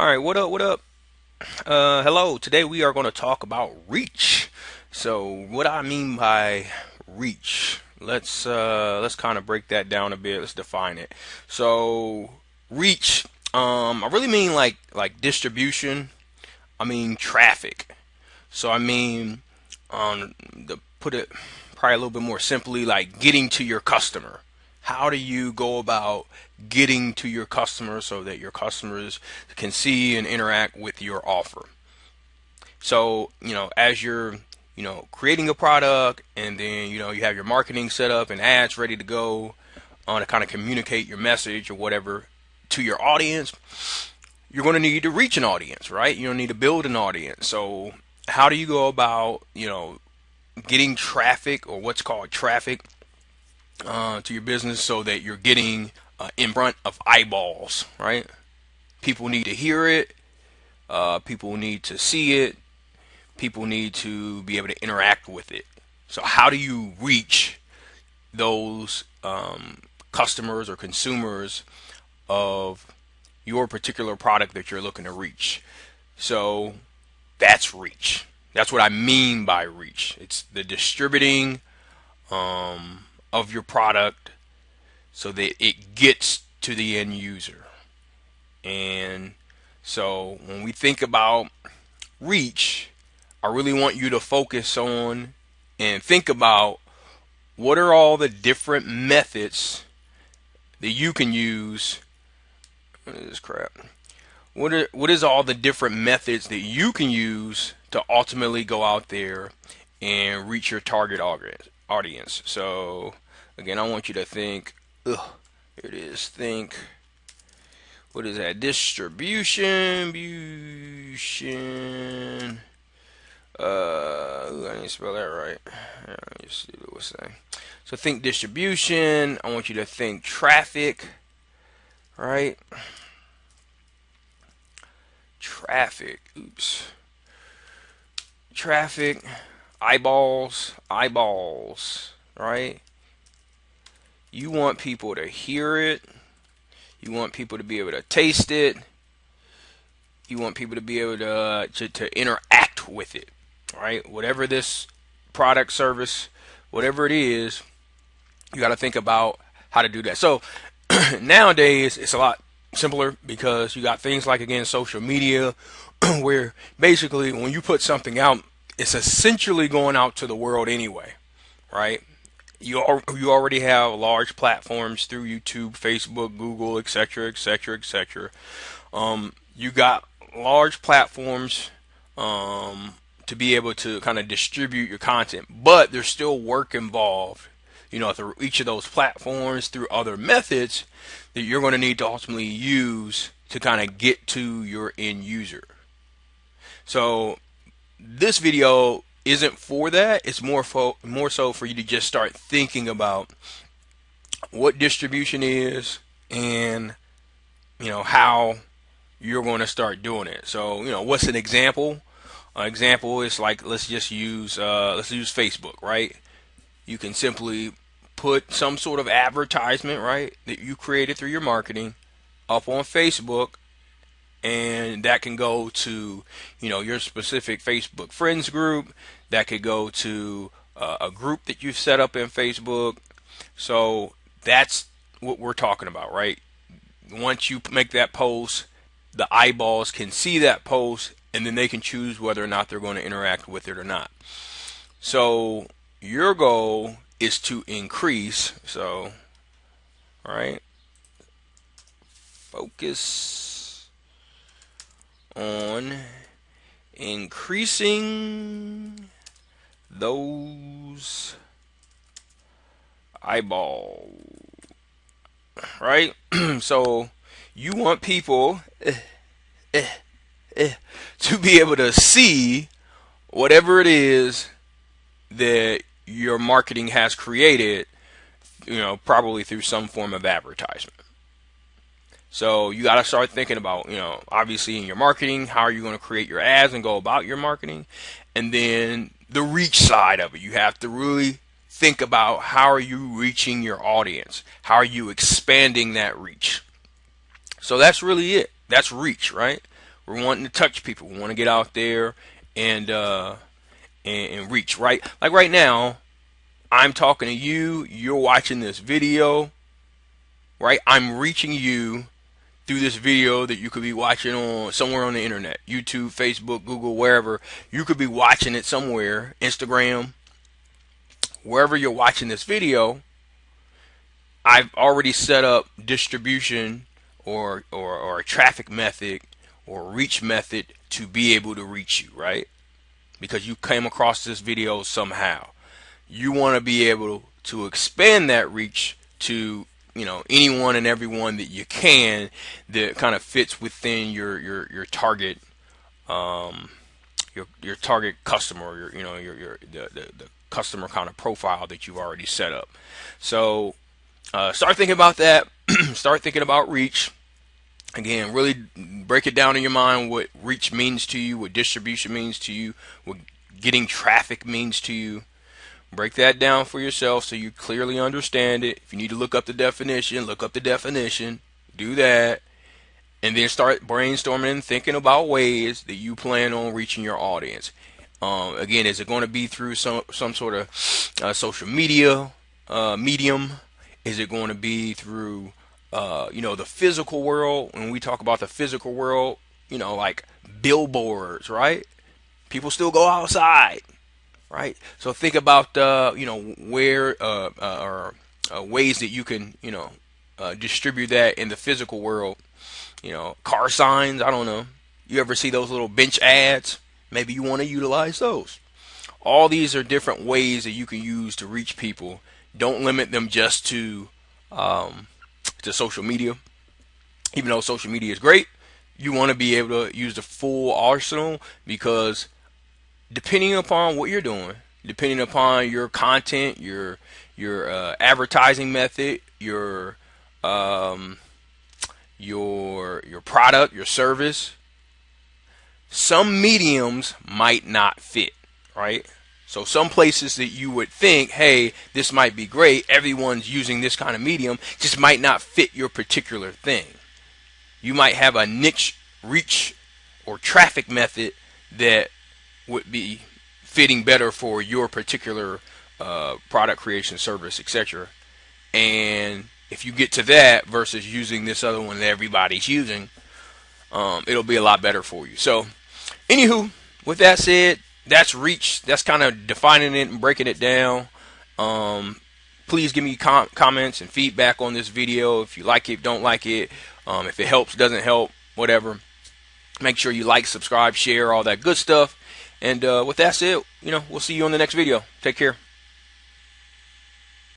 All right, what up? What up? Hello. Today we are going to talk about reach. So, what I mean by reach, let's kind of break that down a bit. Let's define it. So, reach, I really mean like distribution. I mean traffic. So, I mean, to put it probably a little bit more simply, like getting to your customer. How do you go about getting to your customers so that your customers can see and interact with your offer? So, as you're, creating a product and then, you have your marketing set up and ads ready to go to kind of communicate your message or whatever to your audience, you're going to need to reach an audience, right? You're going to need to build an audience. So, how do you go about, getting traffic or what's called traffic to your business so that you're getting in front of eyeballs, right? People need to hear it. People need to see it. People need to be able to interact with it. So, how do you reach those customers or consumers of your particular product that you're looking to reach? So, that's reach. That's what I mean by reach. It's the distributing of your product so that it gets to the end user. And so when we think about reach, I really want you to focus on and think about what are all the different methods that you can use. What is this crap? What is all the different methods that you can use to ultimately go out there and reach your target audience? So again, I want you to think. Here it is. Think. What is that? Distribution. I need to spell that right. Let me see what it's saying. So think distribution. I want you to think traffic. Right? Traffic. Oops. Traffic. Eyeballs. Eyeballs. Right? You want people to hear it. You want people to be able to taste it. You want people to be able to interact with it, right? Whatever this product, service, whatever it is, you got to think about how to do that. So nowadays, it's a lot simpler because you got things like, again, social media, where basically when you put something out, it's essentially going out to the world anyway, right? You already have large platforms through YouTube, Facebook, Google, etc., etc., etc. You got large platforms to be able to kind of distribute your content, but there's still work involved, through each of those platforms, through other methods that you're going to need to ultimately use to kind of get to your end user. So this video isn't for that. It's more so for you to just start thinking about what distribution is and how you're going to start doing it. So what's an example? An example is like let's use Facebook, right? You can simply put some sort of advertisement, right, that you created through your marketing up on Facebook, and that can go to your specific Facebook friends group. That could go to a group that you've set up in Facebook. So that's what we're talking about, right? Once you make that post, the eyeballs can see that post, and then they can choose whether or not they're going to interact with it or not. So your goal is to increase. So, all right, focus on increasing those eyeballs, right? So you want people to be able to see whatever it is that your marketing has created, probably through some form of advertisement. So you got to start thinking about, obviously in your marketing, how are you going to create your ads and go about your marketing? And then the reach side of it. You have to really think about how are you reaching your audience? How are you expanding that reach? So that's really it. That's reach, right? We're wanting to touch people. We want to get out there and reach, right? Like right now, I'm talking to you. You're watching this video, right? I'm reaching you through this video that you could be watching on somewhere on the internet, YouTube, Facebook, Google, wherever. You could be watching it somewhere, Instagram, wherever you're watching this video. I've already set up distribution or a traffic method or reach method to be able to reach you, right? Because you came across this video somehow. You want to be able to expand that reach to, you know, anyone and everyone that you can that kind of fits within your target your target customer, the customer kind of profile that you've already set up. So start thinking about that. Start thinking about reach. Again, really break it down in your mind what reach means to you, what distribution means to you, what getting traffic means to you. Break that down for yourself so you clearly understand it. If you need to look up the definition, look up the definition. Do that. And then start brainstorming and thinking about ways that you plan on reaching your audience. Again, is it going to be through some sort of social media medium? Is it going to be through the physical world? When we talk about the physical world, like billboards, right? People still go outside, right? So think about where or ways that you can distribute that in the physical world. Car signs. I don't know. You ever see those little bench ads? Maybe you want to utilize those. All these are different ways that you can use to reach people. Don't limit them just to social media. Even though social media is great, you want to be able to use the full arsenal, because depending upon what you're doing, depending upon your content, your advertising method, your product, your service, some mediums might not fit, right? So some places that you would think, hey, this might be great, everyone's using this kind of medium, just might not fit your particular thing. You might have a niche reach or traffic method that would be fitting better for your particular product creation, service, etc. And if you get to that versus using this other one that everybody's using, it'll be a lot better for you. So, anywho, with that said, that's reach. That's kind of defining it and breaking it down. Please give me comments and feedback on this video. If you like it, don't like it. If it helps, doesn't help, whatever. Make sure you like, subscribe, share, all that good stuff. And with that said, we'll see you on the next video. Take care.